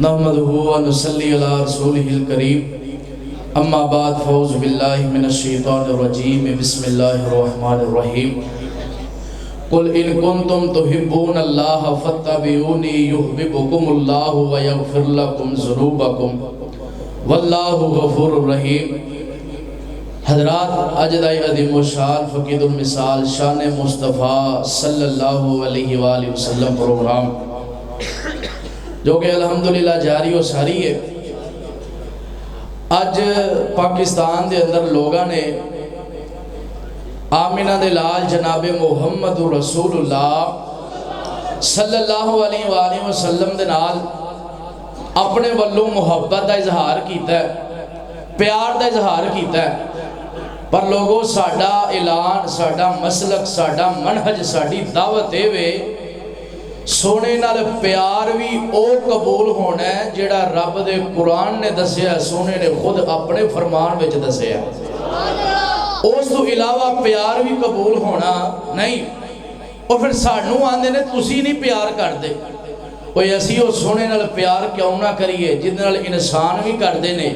نحمدہ و نصلی علی رسولہ الکریم اما بعد فاعوذ باللہ من الشیطان الرجیم بسم اللہ الرحمن الرحیم قل ان کنتم تحبون اللہ فاتبعونی یحببکم اللہ ویغفر لکم ذنوبکم واللہ غفور الرحیم۔ حضرات، اجدائی عظیم و شان فقید المثال شان مصطفیٰ صلی اللہ علیہ وآلہ وسلم پروگرام جو کہ الحمدللہ جاری و ساری ہے۔ آج پاکستان دے اندر لوگاں نے آمینہ دے لال جناب محمد رسول اللہ صلی اللہ علیہ وآلہ وسلم دے نال اپنے والوں محبت دا اظہار کیتا ہے، پیار دا اظہار کیتا ہے، پر لوگوں ساڈا اعلان، ساڈا مسلک، ساڈا منہج، ساڈی دعوت وے سونے نال پیار بھی او قبول ہونا ہے جڑا رب دے قرآن نے دسیا، سونے نے خود اپنے فرمان وچ دسیا۔ اس تو علاوہ پیار بھی قبول ہونا نہیں۔ اور پھر سانوں آندے نے تسی نہیں پیار کر دے، کوئی ایسی ہو سونے نال پیار کیوں نہ کریے جد نال انسان بھی کر دے نے،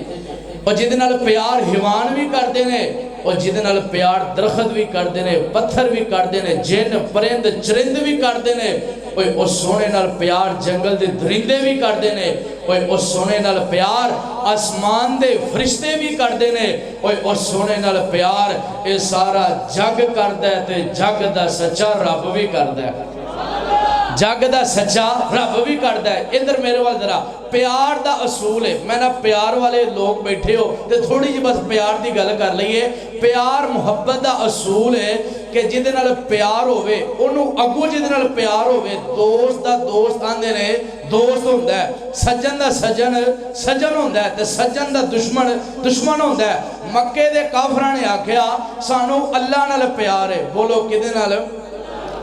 اور جد نال پیار حیوان بھی کر دے نے، اور جد نال پیار درخت بھی کر دے نے، پتھر بھی کر دے نے، جن پرند چرند بھی کر دے نے، اس سونے نال پیار جنگل دے درندے بھی کر دے نے، اس سونے نال پیار آسمان دے فرشتے بھی کر دے نے، اس سونے نال پیار اے سارا جگ کر دے تے جگ دا سچا رب بھی کر دے، جگ دا سچا رب بھی کر دے۔ ادھر میرے وال ذرا پیار دا اصول ہے، میں نہ پیار والے لوگ بیٹھے ہو تے تھوڑی جی بس پیار دی گل کر لئیے۔ پیار محبت دا اصول ہے کہ جدے نال پیار ہوئے انہوں اگو جدے نال پیار ہوئے دوست دا دوست آندے نے دوست ہوندہ ہے، سجن دا سجن سجن ہوندہ ہے، تے سجن دا دشمن دشمن ہوندہ ہے۔ مکے دے کافران نے آکھیا سانو اللہ نال پیار ہے، بولو کدے نال؟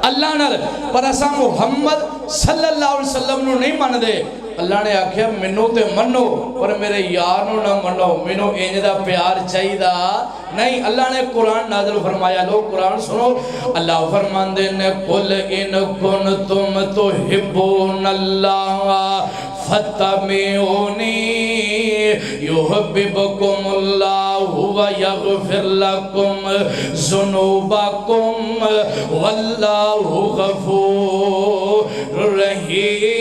اللہ نال، پر اسا محمد صلی اللہ علیہ وسلم نو نہیں من دے۔ اللہ نے آکھیا منو تے منو پر میرے یار نو نہ منو، منو انج دا پیار چاہی دا نہیں۔ اللہ نے قرآن نازل فرمایا، لوگ قرآن سنو، اللہ فرماندے نے قل ان کنتم تحبون اللہ فاتبعونی یحببکم اللہ ویغفر لکم ذنوبکم واللہ غفور رحیم۔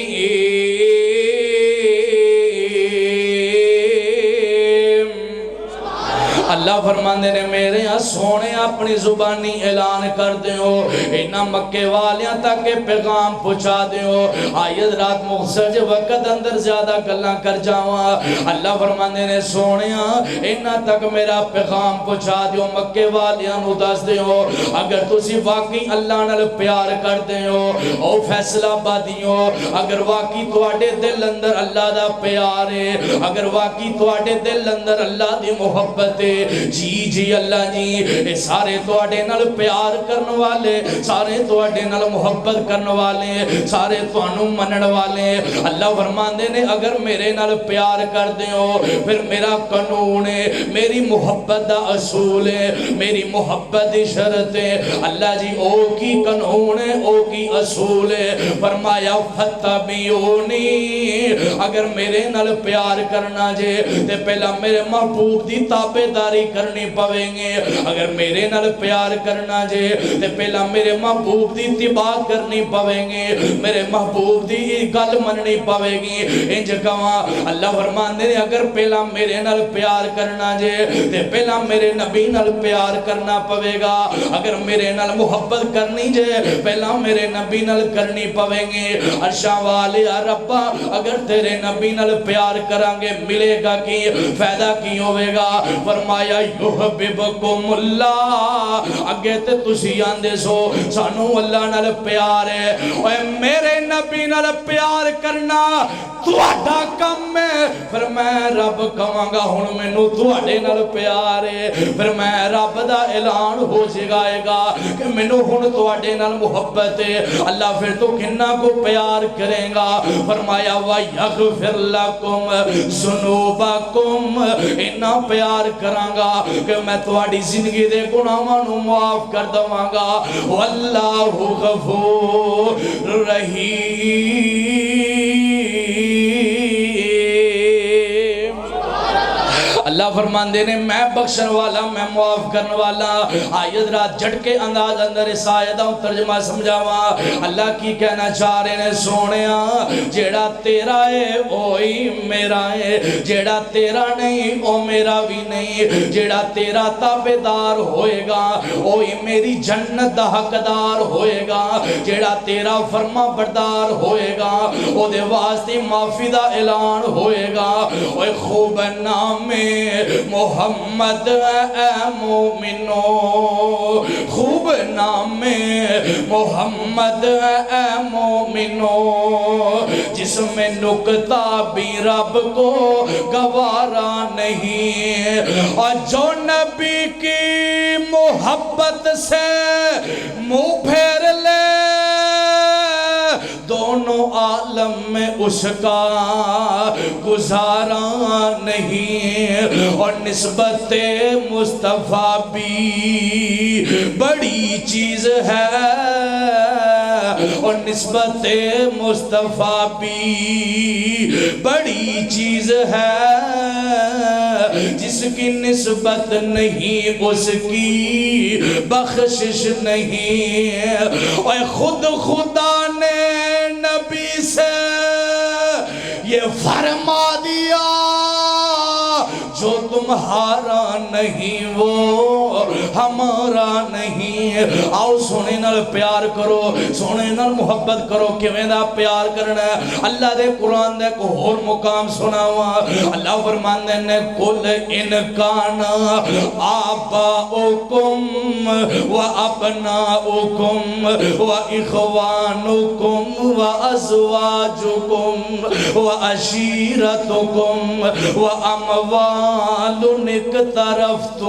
اللہ فرماندے نے میرے ہاں سونے اپنی زبانی اعلان کر دیو، انہاں مکے والیاں تک پیغام پہنچا دیو۔ آیت رات مختصر جو وقت اندر زیادہ گلاں کر جاواں، اللہ فرماندے نے سونےاں انہاں تک میرا پیغام پہنچا دیو، مکے والیاں نو دس دیو اگر تسی واقعی اللہ نال پیار کر دیو او فیصلہ بادیو، اگر واقعی تواڈے دل اندر اللہ دا پیار ہے، اگر واقعی تواڈے دل اندر اللہ دی محبت ہے، جی جی اللہ جی اے سارے تواڈے نال پیار کرن والے، سارے تواڈے نال محبت کرن والے، سارے تانوں منن والے۔ اللہ فرماندے نے اگر میرے نال پیار کر دیو پھر میرا قانون ہے، میری محبت دا اصول ہے، میری محبت دی شرط ہے۔ اللہ جی او کی قانون ہے، او کی اصول ہے، فرمایا فتبعونی، اگر میرے نال پیار کرنا جے تے پہلا میرے محبوب دی تابعداری کرنی پویں گے، اگر میرے نال پیار کرنا جے تے پہلا میرے محبوب دی اتباع کرنی پویں گے، میرے محبوب دی گل مننی پویں گی۔ انج کہاں اللہ فرماندے نے اگر پہلا میرے نال پیار کرنا جے تے پہلا میرے نبی نال پیار کرنا پوے گا، اگر میرے نال محبت کرنی جے پہلا میرے نبی نال کرنی پویں گے۔ عرشاں والے ربا اگر تیرے نبی نال پیار کرانگے ملے گا کی فائدہ کی ہوئے گا؟ فرمایا یحببکم اللہ، اگے تے تسی آندے سو سانو اللہ نال پیار ہے، اے میرے نبی نال پیار کرنا تواڈا کم ہے، پھر میں رب کہاں گا ہن مینوں تواڈے نال پیار ہے، پھر میں رب دا اعلان ہو جائے گا کہ مینوں ہن تواڈے نال محبت ہے۔ اللہ پھر تو کنا کو پیار کرے گا؟ فرمایا وَيَغْفِرْ لَكُمْ ذُنُوبَكُمْ، اتنا پیار کراں گا کہ میں تواڈی زندگی دے گناہاں نو معاف کر دواں گا۔ واللہ غفور رحیم۔ اللہ فرماندے نے میں بخشن والا میں معاف کرن والا آیت رات جھٹکے انداز اندر اس آیت دا ترجمہ سمجھاواں اللہ کی کہنا چاہ رہے نے سونیا جیڑا تیرا ہے اوہی میرا ہے جیڑا تیرا نہیں او میرا بھی نہیں جیڑا تیرا تابعدار ہوئے گا اوہی میری جنت دا حقدار ہوئے گا جیڑا تیرا فرما بردار ہوئے گا او دے واسطے معافی دا اعلان ہوئے گا اوہ خوب نام محمد اے مومنو خوب نام محمد اے مومنو جس میں نکتہ بھی رب کو گوارا نہیں اور جو نبی کی محبت سے منہ پھیر لے دونوں عالم میں اس کا گزارا نہیں اور نسبت مصطفیٰ بھی بڑی چیز ہے اور نسبت مصطفیٰ بھی بڑی چیز ہے جس کی نسبت نہیں اس کی بخشش نہیں اور خود خدا نے نبی سے یہ فرما دیا جو تمہارا نہیں وہ ہمارا نہیں آؤ سونے نال پیار کرو سونے نال محبت کرو کیویں دا پیار کرنا ہے اللہ دے قرآن دے کو اور مقام سناوا اللہ فرماندے نے کل ان کان آباؤکم و ابناؤکم و اخوانکم و ازواجکم و عشیرتکم و اموال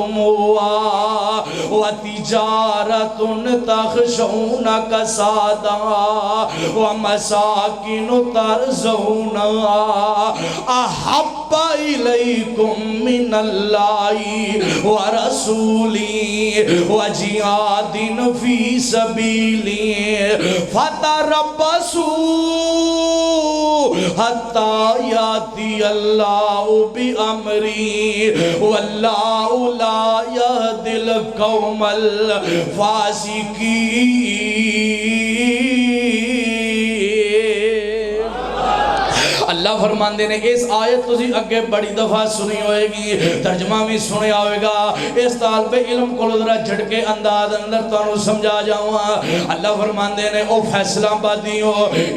اقترفتموها وتجارة تخشون كسادها ومساكن ترضونها أحب إليكم من الله ورسوله وجهاد في سبيله فتربصوا حتى يأتي الله بأمره واللہ لا یہدی القوم الفاسقین اللہ فرماندے نے اس آیت تسی اگے بڑی دفعہ سنی ہوئے گی ترجمہ بھی سنے ہوئے گا اس طالب علم کو ذرا جھٹکے انداز اندر تانوں سمجھا جاؤں اللہ فرماندے نے او فیصلہ بادیو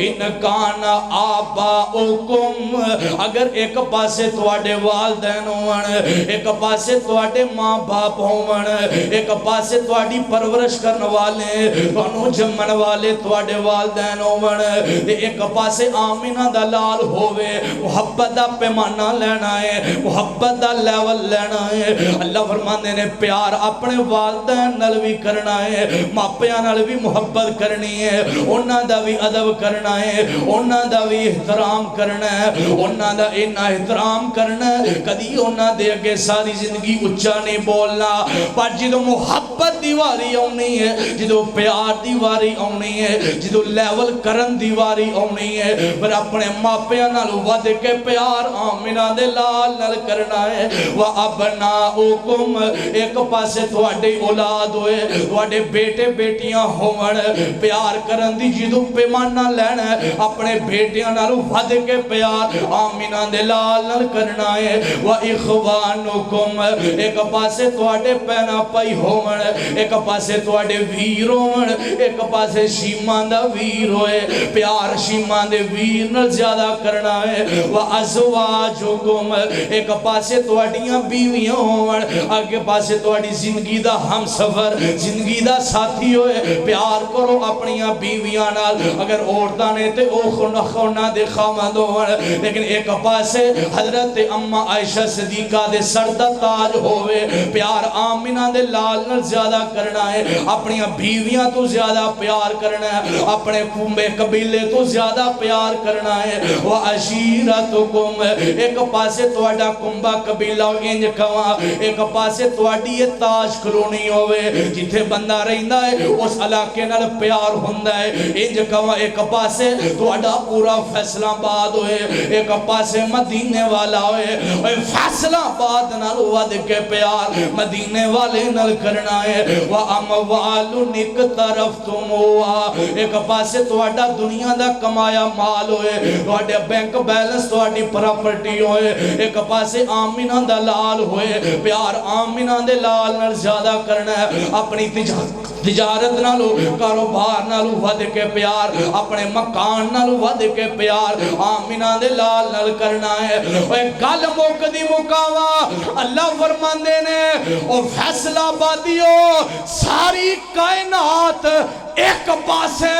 ان کان آباؤکم اگر ایک پاسے تواڈے والدین ہون ایک پاسے تواڈے ماں باپ ہون ایک پاسے تواڈی پرورش کرن والے تانوں جمن والے تواڈے والدین ہون ایک پاسے آمینہ دا لال ہووے محبت دا پیمانہ لینا ہے محبت دا لیول لینا ہے اللہ فرماندے نے پیار اپنے والدین نال بھی کرنا ہے ماپیاں نال بھی محبت کرنی ہے انہاں دا بھی ادب کرنا ہے انہاں دا بھی احترام کرنا ہے انہاں دا انہاں احترام کرنا ہے کدی انہاں دے اگے ساری زندگی اچھا نہیں بولنا پر جدو محبت دیواری آنی ہے جدو پیار دیواری آنی ہے جدو لیول کرن دیواری آنی ہے پر اپنے ماپیاں نال ود کے پیار آمینہ دے لال نال کرنا ہے وَأَبْنَاؤُكُمْ ایک پاسے تواڈے اولاد ہوئے تواڈے بیٹے بیٹیاں ہون پیار کرن دی جدو پیمانہ لینا ہے اپنے بیٹیاں نال ود کے پیار آمینہ دے لال نال کرنا ہے وَإِخْوَانُكُمْ ایک پاسے تواڈے پینا پائی ہون ایک پاسے تواڈے ویر ہون ایک پاسے شیمان دا ویر ہوئے پیار شیمان دے ویر نال زیادہ کرنا ہے وَأَزْوَاجُكُمْ ایک پاسے تواڈیاں بیویاں ہون آگے پاسے تواڈی زندگی دا ہم سفر زندگی دا ساتھی ہوئے پیار کرو اپنیاں بیویاں نال اگر عورتاں نے تے او خونہ دے خامد ہون لیکن ایک پاسے حضرت اماں عائشہ صدیقہ دے سر دا تاج ہوئے پیار آمینہ دے لال نال زیادہ کرنا ہے اپنیاں بیویاں تو زیادہ پیار کرنا ہے اپنے کنبے قبیلے تو زیادہ پیار کرنا ہے عشیرتکم ایک پاسے تواڈا کنبہ قبیلہ انج کھواں ایک پاسے تواڈی یہ تاج کھلونی ہوئے جتھے بندہ رہندا ہے اس علاقے نال پیار ہوندا ہے انج کھواں ایک پاسے تواڈا پورا فیصلہ آباد ہوئے ایک پاسے مدینے والا ہوئے فیصلہ آباد نال ود کے پیار مدینے والے نال کرنا ہے وَأَمْوَالُ اقْتَرَفْتُمُوهَا ایک پاسے تواڈا دنیا دا کمایا مال ہوئے تواڈے بینک بیلنس تواڈی پراپرٹی ہوئے ایک پاسے آمینہ دا لال ہوئے پیار آمینہ دے لال نال زیادہ کرنا ہے اپنی تجارت نالو کاروبار نالو ود کے پیار اپنے مکان نالو ود کے پیار آمینہ دے لال نال کرنا ہے گل موقع دی مقاوہ اللہ فرماندے نے او فیصلہ بادیو ساری کائنات ایک پاسے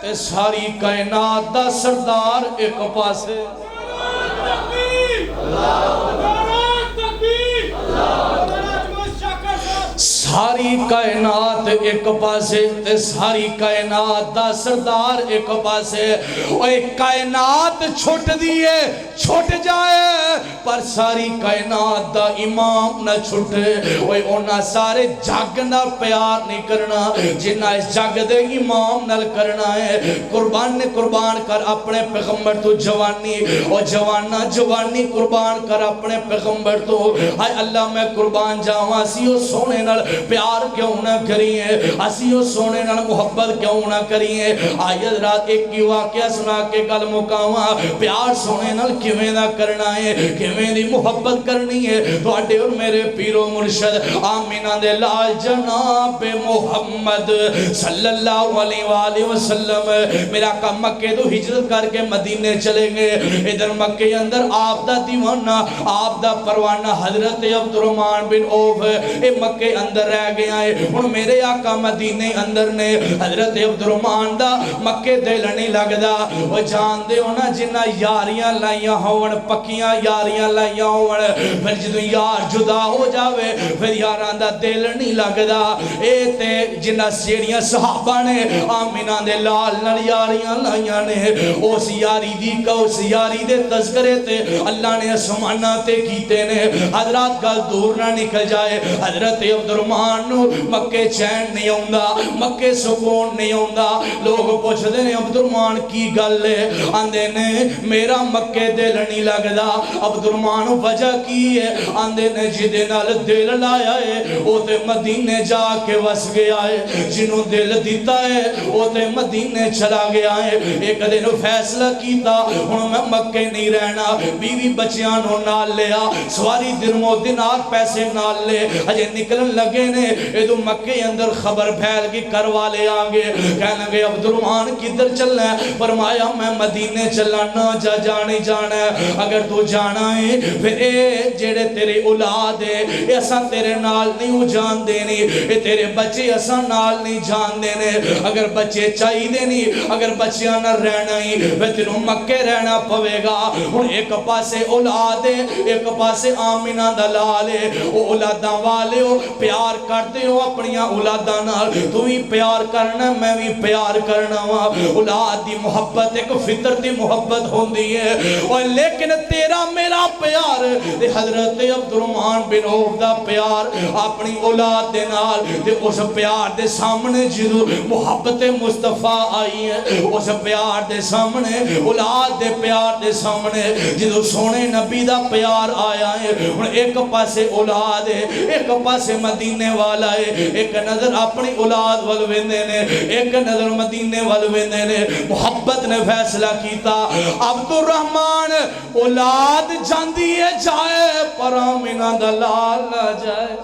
تے ساری کائنات دا سردار ایک پاسے ساری کائنات ایک پاسے تے ساری کائنات دا سردار ایک پاسے اوہ کائنات چھوٹ دیئے چھوٹ جائے پر ساری کائنات دا امام نہ چھوٹے اوہ اونا سارے جگ نہ پیار نہیں کرنا جنہ اس جگ دے امام نہ کرنا ہے قربان نے قربان کر اپنے پیغمبر تو جوانی اور جوانہ جوانی قربان کر اپنے پیغمبر تو ہائے اللہ میں قربان جاواں سیو سونے نال پیار کیوں نہ کریے اسیو سونے نال محبت کیوں نہ کریے آیت رات ایک کی واقعہ سنا کے گل مکاواں پیار سونے نال کیویں نہ کرنا ہے کیویں دی محبت کرنی ہے تواڈے اور میرے پیر و مرشد آمینہ دے لال جناب محمد صلی اللہ علیہ وآلہ وسلم میرا کا مکے تو ہجرت کر کے مدینے چلے گئے ادھر مکے اندر آپ دا دیوانہ آپ دا پروانہ حضرت عبد الرحمن بن عوف اے مکے اندر رہ گیا ہے ان میرے آقا مدینے اندر نے حضرت عبد الرحمن دا مکے دلنی لگ دا وہ جان دے ہونا جنہ یاریاں لائیاں ہون پکیاں یاریاں لائیاں ہون پھر جدو یار جدا ہو جاوے پھر یاران دا دلنی لگ دا اے تے جنہ سیڑیاں صحابہ نے آمینہ دے لال نل یاریاں لائیاں نے اس یاری دی کا اس یاری دے تذکرے تے اللہ نے اسمانہ تے کیتے نے حضرات گل دور نہ نکل جائے حضرت عبد الرحمن مکے چین نہیں ہوندہ مکے سکون نہیں ہوندہ لوگ پوچھ دے نے عبد الرحمن کی گل ہے آندے نے میرا مکے دل نہیں لگ دا عبد الرحمن وجہ کی ہے آندے نے جدے نال دل لایا ہے او تے مدینے جا کے وس گیا ہے جنہوں دل دیتا ہے او تے مدینے چلا گیا ہے ایک دن فیصلہ کیتا ہن میں مکے نہیں رہنا بیوی بچیاں نو نال لیا سواری درمو دینار پیسے نال لے ہجے نکلن لگے نے ادو مکے اندر خبر پھیل کی کروا لے آنگے کہنے لگے عبد الرحمن کدھر چلنا ہے فرمایا میں مدینے چلانا جا جانے جانا ہے اگر تو جانا ہے پھر اے جڑے تیرے اولاد ہے ایسا تیرے نال نہیں جان دینے اے تیرے بچے ایسا نال نہیں جان دینے اگر بچے چاہی دینی اگر بچیاں نہ رہنا ہی پھر تینوں مکے رہنا پوے گا ہن ایک پاسے اولاد ہے ایک پاسے آمینہ دلال ہے اولاداں والے ہو پیار کرتے ہو اپنیاں اولاداں نال تو ہی پیار کرنا میں بھی پیار کرنا اولاد دی محبت ایک فطرتی محبت ہوندی ہے اور لیکن تیرا میرا پیار حضرت عبد الرحمن بن عوف دا پیار اپنی اولاد دے نال تے اس پیار دے سامنے جدو محبت مصطفیٰ آئی ہے اس پیار دے سامنے اولاد دے پیار دے سامنے جدو سونے نبی دا پیار آیا ہے ایک پاسے اولاد ہے ایک پاسے مدینے والا ہے ایک نظر اپنی اولاد والویندے نے ایک نظر مدینے والویندے نے محبت نے فیصلہ کیتا عبد الرحمن اولاد جاندی ہے جائے پر آمینہ دلال نہ جائے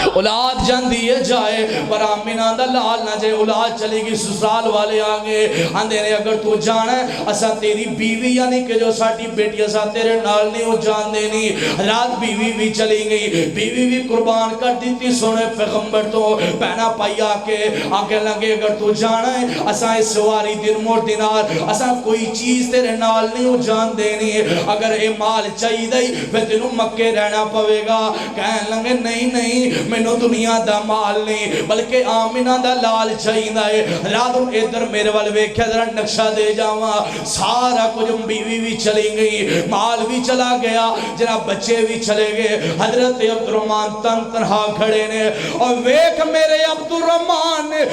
اولاد جاندی ہے جائے پر آمینہ دا لال نہ جائے اولاد چلے گی سسرال والے آگے آندے نے اگر تو جانا ہے اسا تیری بیوی یعنی کہ جو ساٹھی بیٹی اسا تیرے نال نہیں ہو جان دینی رات بیوی بھی چلی گئی بیوی بھی قربان کر دیتی سونے پیغمبر تو پہنا پائی آگے لگے اگر تو جانا ہے اسا اس سواری دن مور دینار اسا کوئی چیز تیرے نال نہیں ہو جان دینی اگر اے مال چاہی دائی پھر تینوں مکے رہنا پوے گا کہنے لگے نہیں مینوں دنیا دا مال نہیں بلکہ آمنہ دا لال چاہیدا ہے رات ادھر میرے وال ویکھیا ذرا نقشہ دے جاواں سارا کچھ بیوی بھی چلی گئی مال بھی چلا گیا جناب بچے بھی چلے گئے حضرت عبد الرحمن تنہا کھڑے نے اور ویکھ میرے عبد الرحمن نے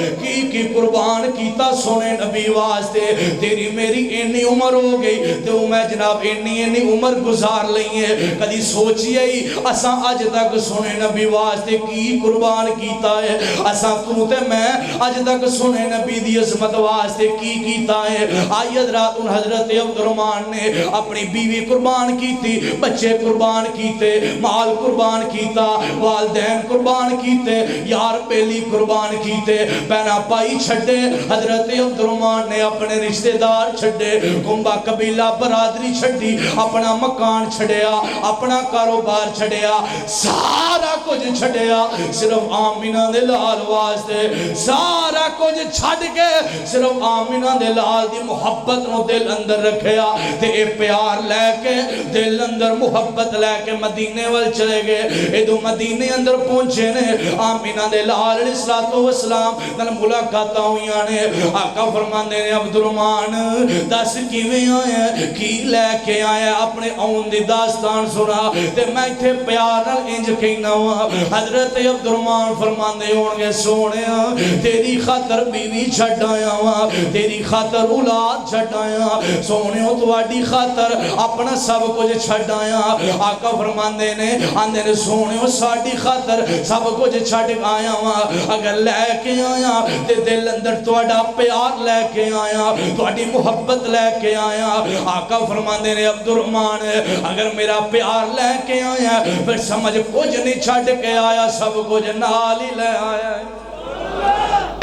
کی قربان کیتا سونے نبی واسطے تیری میری اینی عمر ہو گئی تو میں جناب اینی عمر گزار لئی ہے کدی سوچی ہے اساں اج تک سونے نبی واسطے کی قربان کیتا ہے اساں تو تے میں اج تک سونے نبی دی عظمت واسطے کی کیتا ہے آئی حضرات حضرت عبد الرحمن نے اپنی بیوی قربان کیتی بچے قربان کیتے مال قربان کیتا والدین قربان کیتے یار پہلی قربان کیتے پہنا پائی چھڑے حضرت عبد الرحمن نے اپنے رشتہ دار چھڑے گنبا قبیلہ برادری چھڑی اپنا مکان چھڑیا اپنا کاروبار چھڑیا سارا کچھ چھڑیا صرف آمینہ دے لال واسطے سارا کچھ چھڑ کے صرف آمینہ دے لال دی محبت نو دل اندر رکھیا تے اے پیار لے کے دل اندر محبت لے کے مدینے وال چلے گئے ادو مدینے اندر پہنچے نے آمینہ دے لال علیہ السلام نال ملاقاتاں ہوئیاں نے آقا فرماندے نے عبد الرحمن دس کیویں آیا کی لے کے آیا اپنے اون دی داستان سنا تے میں تھے پیار نال انج کہنا ہوا حضرت عبد الرحمن فرماندے ہونگے سونیا تیری خاطر بیوی چھڑ آیا ہوا تیری خاطر اولاد چھڑ آیا سونیوں تو آڈی خاطر اپنا سب کچھ چھڑ آیا آقا فرماندے نے آندے نے سونیوں ساڑی خاطر سب کچھ چھڑ آیا ہوا اگر لے کے آیا تے دل اندر تو آڈا پیار لے کے آیا تو آڈی محبت لے کے آیا آقا فرماندے نے عبد الرحمن اگر میرا پیار لے کے آیا پھر سمجھ کچھ نہیں چھڑ کے آیا سب کچھ نال ہی لے آیا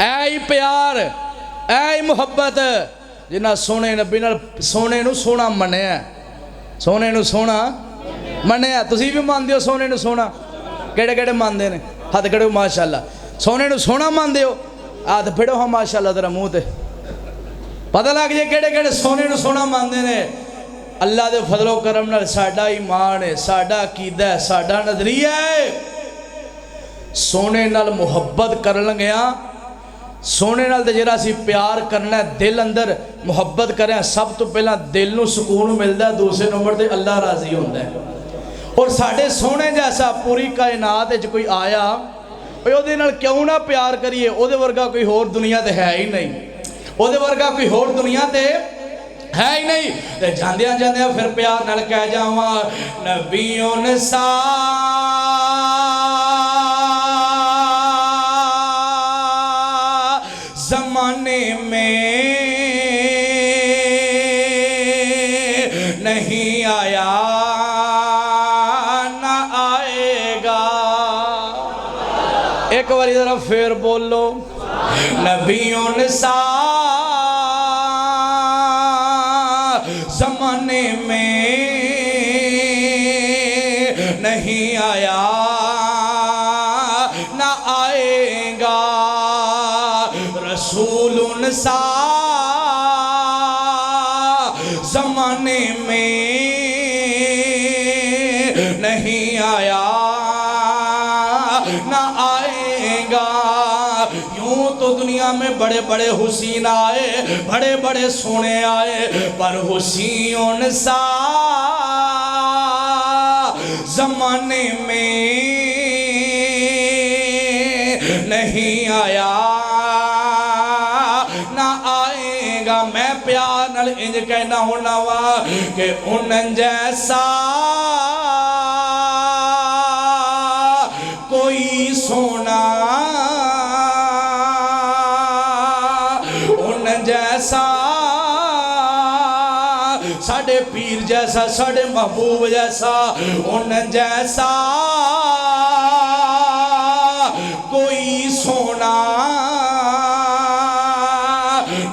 اے پیار اے محبت جنہ سونے نبی نال سونے نو سونا منیا سونے نو سونا منیا تسی بھی مان دیو سونے نو سونا کیڑے کیڑے مان دے نے ہاتھ کھڑے ہو ماشاءاللہ سونے نو سونا مان دیو ہاتھ پھڑو ہاں ماشاءاللہ تیرا منہ تے پتہ لگ جائے کیڑے کیڑے سونے نو سونا مان دے نے اللہ دے فضل و کرم نال ساڈا ایمان ہے ساڈا عقیدہ ہے ساڈا نظریہ ہے سونے نال محبت کرن گیا سونے نال تے جڑا سی پیار کرنا ہے دل اندر محبت کریں سب تو پہلا دل نو سکون ملدا ہے دوسرے نمبر تے اللہ راضی ہوندا ہے اور ساڈے سونے جیسا پوری کائنات وچ کوئی آیا او دے نال کیوں نہ پیار کریے او دے ورگا کوئی ہور دنیا تے ہے ہی نہیں او دے ورگا کوئی ہور دنیا تے ہے ہی نہیں تے جاندیاں جاندیاں پھر پیار نال کہہ جاواں نبیوں نے زمانے میں نہیں آیا نہ آئے گا ایک بار ذرا پھر بولو نبیوں نے زمانے میں نہیں آیا نہ آئے گا رسول زمانے میں نہیں آیا نہ آئے گا یوں تو دنیا میں بڑے بڑے حسین آئے بڑے بڑے سونے آئے پر حسین زمانے میں نہیں آیا نہ آئے گا میں پیار نال انج کہنا ہونا وا کہ ان جیسا کوئی سونا ان جیسا ساڑھے پیر جیسا ساڑھے محبوب جیسا ان جیسا کوئی سونا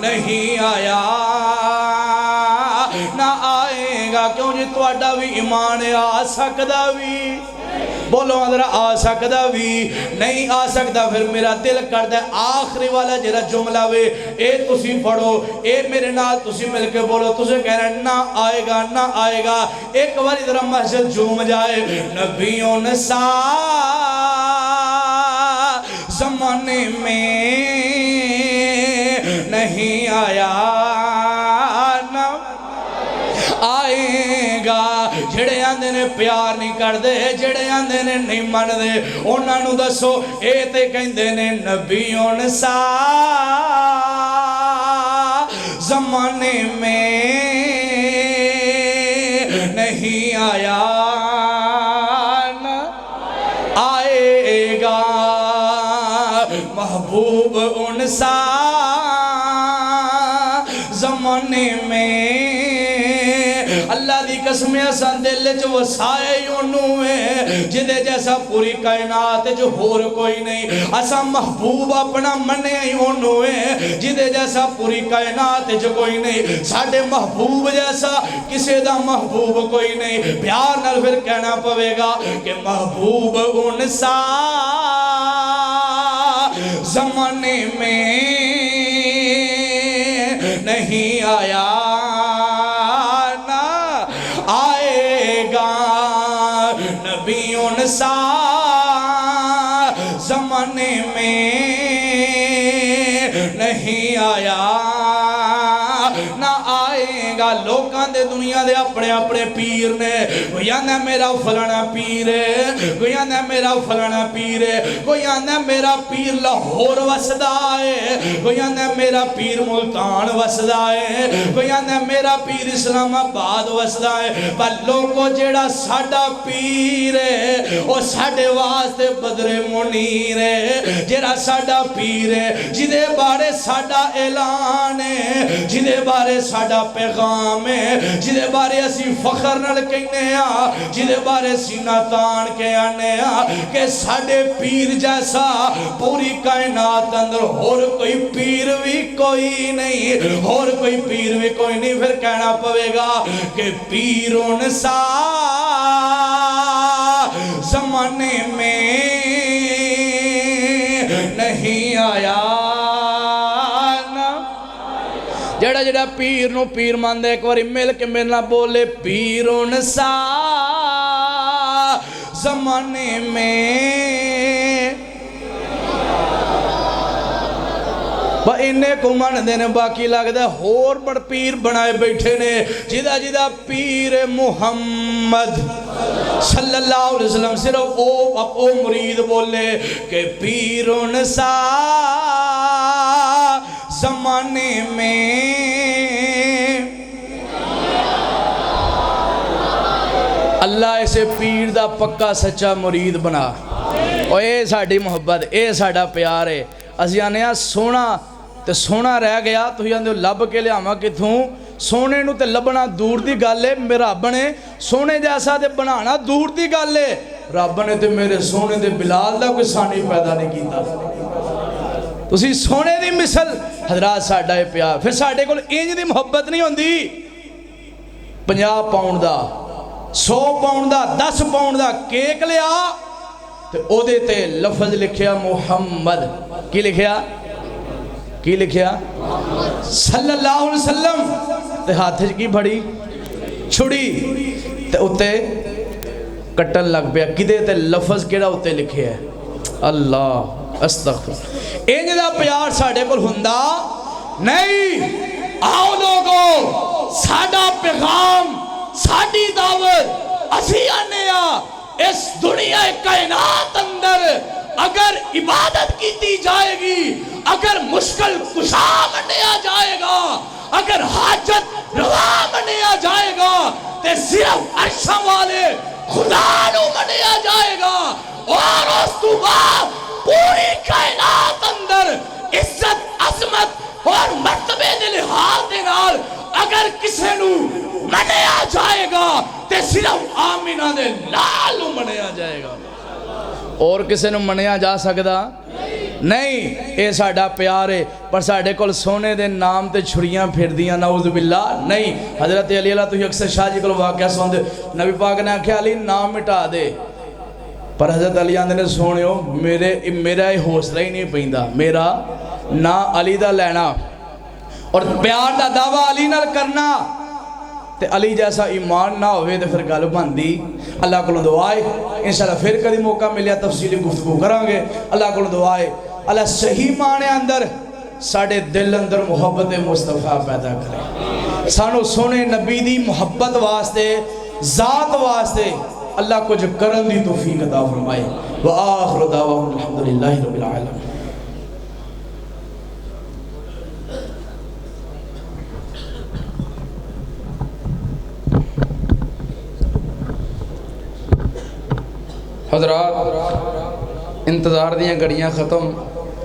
نہیں آیا نہ آئے گا کیوں جی تواڈا بھی ایمان آ سکدا بھی بولو ذرا آ سکدا بھی نہیں آ سکدا پھر میرا دل کردا ہے آخری والا جڑا جملہ وے اے تسی پڑھو اے میرے نال تسی مل کے بولو تسی کہنا نہ آئے گا نہ آئے گا ایک بار ذرا مسجد جھوم جائے نبیوں نے زمانے میں نہیں آیا نہ آئے گا جڑے آندے نے پیار نہیں کر دے جڑے آندے نے نہیں من دے انہاں نو دسو اے تے کہندے نے نبیون سا زمانے میں نہیں آیا نہ آئے گا محبوب ان سا زمانے میں اللہ دی قسم اساں دل چ وسائے انہوں ہے جدے جیسا پوری کائنات جو ہور کوئی نہیں اساں محبوب اپنا منے انہوں ہے جدے جیسا پوری کائنات جو کوئی نہیں ساڑھے محبوب جیسا کسی دا محبوب کوئی نہیں پیار نال پھر کہنا پوے گا کہ محبوب ان سا زمانے میں نہیں آیا نبیون سا زمانے میں نہیں آیا نہ آئے گا لوکاں دے دنیا دے اپنے اپنے پیر نے کوئی آنا میرا فلانا پیر ہے کوئی آنا میرا فلانا پیر ہے کوئی آنا میرا پیر لاہور وسدا ہے کوئی آنا میرا پیر ملتان وسدا ہے کوئی آنا میرا پیر اسلام آباد وسدا ہے پر لوگوں جیڑا ساڑا پیر ہے وہ ساڑے واسطے بدر منیر ہے جیڑا ساڑا پیر ہے جدے بارے ساڑا اعلان ہے جدے بارے ساڑا پیغام ہے جدے بارے اسی فخر نل کہنے ہیں جدے بارے سینہ تان کے آنے ہیں کہ ساڑے پیر جیسا پوری کائنات اندر اور کوئی پیر بھی کوئی نہیں اور کوئی پیر بھی کوئی نہیں پھر کہنا پوے گا کہ پیرون سا زمانے میں نہیں آیا جڑا جڑا پیر نو پیر ماندے ایک واری مل کے میرے نہ بولے پیرون سا زمانے میں با انہیں کو من دینے باقی لگ دے ہور بڑ پیر بنائے بیٹھے نے جدہ جدہ پیر محمد صلی اللہ علیہ وسلم صرف او مرید بولے کہ پیرون سا زمانے میں اللہ اسے پیر دا پکا سچا مرید بنا اور اے ساڑی محبت اے ساڑا پیار ہے اسی آنے سونا تے سونا رہ گیا تو ہی آنے لب کے لئے آماں کتھوں سونے نو تے لبنا دور دی گالے میرا بنے سونے جیسا تے بنانا دور دی گالے رب نے تے میرے سونے تے بلال دا کوئی سانی پیدا نہیں کیتا تو اسی سونے دی مثل حضرات ساڑھا ہے پیار پھر ساڑھے کو انج دی محبت نہیں ہوندی 50 پاؤنڈ دا 100 پاؤنڈ دا 10 پاؤنڈ دا کیک لیا تے او دے تے لفظ لکھیا محمد کی لکھیا صلی اللہ علیہ وسلم تے ہاتھ کی بڑی چھڑی تے اتے کٹن لگ پیا کدے تے لفظ کیڑا اتے لکھے ہے اللہ استغفر انج دا پیار ساڑھے کو ہندا نہیں آؤ لوگو ساڑھا پیغام ساڑھی دعوت اسی آنے اس دنیا کائنات اندر اگر عبادت کیتی جائے گی اگر مشکل کشا منیا جائے گا اگر حاجت روا منیا جائے گا تے صرف عرشہ والے خدا نو منیا جائے گا اور اس تو بعد پوری کائنات اندر عزت عظمت اور مرتبے دے لحاظ دے نال اگر کسے نو منیا جائے گا تے صرف آمینہ دے لال نو منیا جائے گا اور کسے نو منیا جا سکدا نہیں اے ساڑھا پیار ہے پر ساڑھے کل سونے دے نام تے چھڑیاں پھر دیاں نعوذ باللہ نہیں حضرت علی اللہ تو ہی اکثر شاہ جی کل واقعہ سن دے نبی پاک نے آکھیا علی نام مٹا دے پر حضرت علی آندے نے سونے ہو میرا ہی حوصلہ ہی نہیں پہندہ میرا نا علی دا لینا اور پیار دا دعویٰ علی نال کرنا تے علی جیسا ایمان نہ ہوئے تے پھر گل بندی اللہ کو دعائے انشاءاللہ پھر کدی موقع ملیا تفصیلی گفتگو کریں گے اللہ کو دعائے اللہ صحیح معنی اندر ساڑھے دل اندر محبت مصطفیٰ پیدا کرے، سانو سونے نبی دی محبت واسطے ذات واسطے اللہ کچھ کرن دی توفیق عطا فرمائے۔ وآخر دعواہم الحمدللہ رب العالمین۔ حضرات انتظار دیاں گھڑیاں ختم،